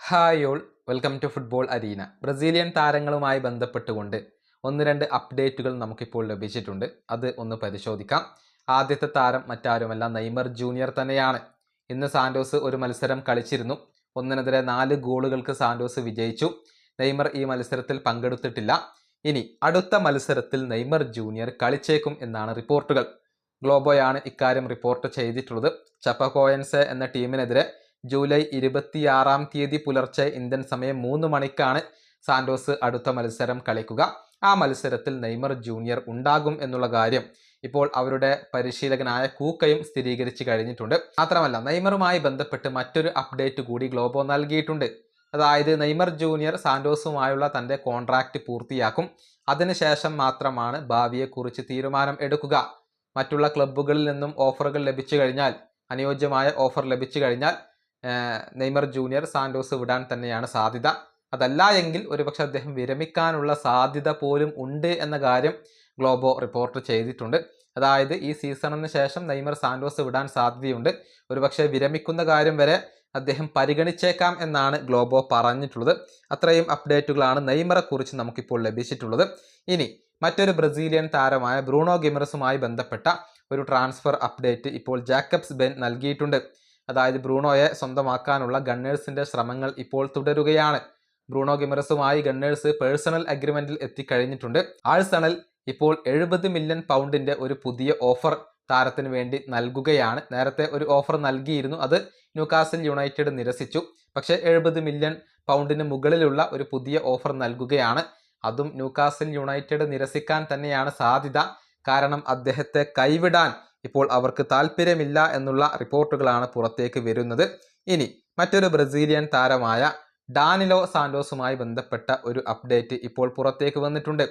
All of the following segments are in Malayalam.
Hi all, welcome to football arena. Brazilian താരങ്ങളുമായി ബന്ധപ്പെട്ടുകൊണ്ട് ഒന്ന് രണ്ട് അപ്ഡേറ്റുകൾ നമുക്കിപ്പോൾ ലഭിച്ചിട്ടുണ്ട്. അത് ഒന്ന് പരിശോധിക്കാം. ആദ്യത്തെ താരം മറ്റാരുമല്ല, നെയ്മർ ജൂനിയർ തന്നെയാണ്. ഇന്ന് സാന്റോസ് ഒരു മത്സരം കളിച്ചിരുന്നു. 1-4 ഗോളുകൾക്ക് സാന്റോസ് വിജയിച്ചു. നെയ്മർ ഈ മത്സരത്തിൽ പങ്കെടുത്തിട്ടില്ല. ഇനി അടുത്ത മത്സരത്തിൽ നെയ്മർ ജൂനിയർ കളിച്ചേക്കും എന്നാണ് റിപ്പോർട്ടുകൾ. ഗ്ലോബോയാണ് ഇക്കാര്യം റിപ്പോർട്ട് ചെയ്തിട്ടുള്ളത്. ചപ്പകോയൻസെ എന്ന ടീമിനെതിരെ ജൂലൈ 26 പുലർച്ചെ ഇന്ത്യൻ സമയം 3 മണിക്കാണ് സാന്റോസ് അടുത്ത മത്സരം കളിക്കുക. ആ മത്സരത്തിൽ നെയ്മർ ജൂനിയർ ഉണ്ടാകും എന്നുള്ള കാര്യം ഇപ്പോൾ അവരുടെ പരിശീലകനായ കൂക്കയും സ്ഥിരീകരിച്ചു കഴിഞ്ഞിട്ടുണ്ട്. മാത്രമല്ല, നെയ്മറുമായി ബന്ധപ്പെട്ട് മറ്റൊരു അപ്ഡേറ്റ് കൂടി ഗ്ലോബോ നൽകിയിട്ടുണ്ട്. അതായത് നെയ്മർ ജൂനിയർ സാന്റോസുമായുള്ള തൻ്റെ കോൺട്രാക്റ്റ് പൂർത്തിയാക്കും. അതിനുശേഷം മാത്രമാണ് ഭാവിയെക്കുറിച്ച് തീരുമാനം എടുക്കുക. മറ്റുള്ള ക്ലബ്ബുകളിൽ നിന്നും ഓഫറുകൾ ലഭിച്ചു കഴിഞ്ഞാൽ, അനുയോജ്യമായ ഓഫർ ലഭിച്ചു കഴിഞ്ഞാൽ നെയ്മർ ജൂനിയർ സാന്റോസ് വിടാൻ തന്നെയാണ് സാധ്യത. അതല്ല എങ്കിൽ ഒരുപക്ഷെ അദ്ദേഹം വിരമിക്കാനുള്ള സാധ്യത പോലും ഉണ്ട് എന്ന കാര്യം ഗ്ലോബോ റിപ്പോർട്ട് ചെയ്തിട്ടുണ്ട്. അതായത് ഈ സീസണിന് ശേഷം നെയ്മർ സാന്റോസ് വിടാൻ സാധ്യതയുണ്ട്. ഒരുപക്ഷെ വിരമിക്കുന്ന കാര്യം വരെ അദ്ദേഹം പരിഗണിച്ചേക്കാം എന്നാണ് ഗ്ലോബോ പറഞ്ഞിട്ടുള്ളത്. അത്രയും അപ്ഡേറ്റുകളാണ് നെയ്മറെ കുറിച്ച് നമുക്കിപ്പോൾ ലഭിച്ചിട്ടുള്ളത്. ഇനി മറ്റൊരു ബ്രസീലിയൻ താരമായ ബ്രൂണോ ഗിമറസുമായി ബന്ധപ്പെട്ട ഒരു ട്രാൻസ്ഫർ അപ്ഡേറ്റ് ഇപ്പോൾ ജാക്കബ്സ് ബെൻ നൽകിയിട്ടുണ്ട്. അതായത് ബ്രൂണോയെ സ്വന്തമാക്കാനുള്ള ഗണ്ണേഴ്സിന്റെ ശ്രമങ്ങൾ ഇപ്പോൾ തുടരുകയാണ്. ബ്രൂണോ ഗിമറസുമായി ഗണ്ണേഴ്സ് പേഴ്സണൽ അഗ്രിമെന്റിൽ എത്തിക്കഴിഞ്ഞിട്ടുണ്ട്. ആഴ്സണൽ ഇപ്പോൾ 70 മില്യൺ പൗണ്ടിന്റെ ഒരു പുതിയ ഓഫർ താരത്തിന് വേണ്ടി നൽകുകയാണ്. നേരത്തെ ഒരു ഓഫർ നൽകിയിരുന്നു, അത് ന്യൂകാസിൽ യുണൈറ്റഡ് നിരസിച്ചു. പക്ഷേ 70 മില്യൺ പൗണ്ടിന് മുകളിലുള്ള ഒരു പുതിയ ഓഫർ നൽകുകയാണ്. അതും ന്യൂകാസിൽ യുണൈറ്റഡ് നിരസിക്കാൻ തന്നെയാണ് സാധ്യത. കാരണം അദ്ദേഹത്തെ കൈവിടാൻ ഇപ്പോൾ അവർക്ക് താല്പര്യമില്ല എന്നുള്ള റിപ്പോർട്ടുകളാണ് പുറത്തേക്ക് വരുന്നത്. ഇനി മറ്റൊരു ബ്രസീലിയൻ താരമായ ഡാനിലോ സാന്റോസുമായി ബന്ധപ്പെട്ട ഒരു അപ്ഡേറ്റ് ഇപ്പോൾ പുറത്തേക്ക് വന്നിട്ടുണ്ട്.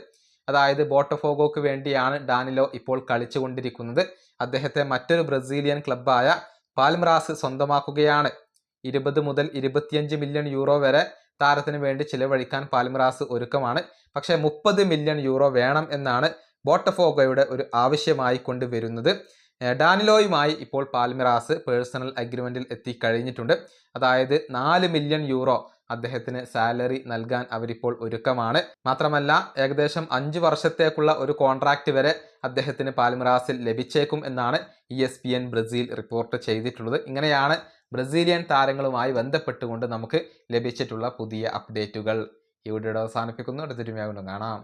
അതായത് ബോട്ടഫോഗോക്ക് വേണ്ടിയാണ് ഡാനിലോ ഇപ്പോൾ കളിച്ചുകൊണ്ടിരിക്കുന്നത്. അദ്ദേഹത്തെ മറ്റൊരു ബ്രസീലിയൻ ക്ലബ്ബായ പാൽമറാസ് സ്വന്തമാക്കുകയാണ്. 20 മുതൽ 25 മില്യൺ യൂറോ വരെ താരത്തിന് വേണ്ടി ചിലവഴിക്കാൻ പാൽമറാസ് ഒരുക്കമാണ്. പക്ഷേ 30 മില്യൺ യൂറോ വേണം എന്നാണ് ബോട്ടഫോഗോയുടെ ഒരു ആവശ്യമായി കൊണ്ടുവരുന്നത്. ഡാനിലോയുമായി ഇപ്പോൾ പാൽമിറാസ് പേഴ്സണൽ അഗ്രിമെന്റിൽ എത്തിക്കഴിഞ്ഞിട്ടുണ്ട്. അതായത് 4 മില്യൺ യൂറോ അദ്ദേഹത്തിന് സാലറി നൽകാൻ അവരിപ്പോൾ ഒരുക്കമാണ്. മാത്രമല്ല, ഏകദേശം 5 വർഷത്തേക്കുള്ള ഒരു കോൺട്രാക്റ്റ് വരെ അദ്ദേഹത്തിന് പാൽമിറാസിൽ ലഭിച്ചേക്കും എന്നാണ് ESPN ബ്രസീൽ റിപ്പോർട്ട് ചെയ്തിട്ടുള്ളത്. ഇങ്ങനെയാണ് ബ്രസീലിയൻ താരങ്ങളുമായി ബന്ധപ്പെട്ടുകൊണ്ട് നമുക്ക് ലഭിച്ചിട്ടുള്ള പുതിയ അപ്ഡേറ്റുകൾ. ഈ വീഡിയോ അവസാനിപ്പിക്കുന്നു. അടുത്തൊരു വീഡിയോ കാണാം.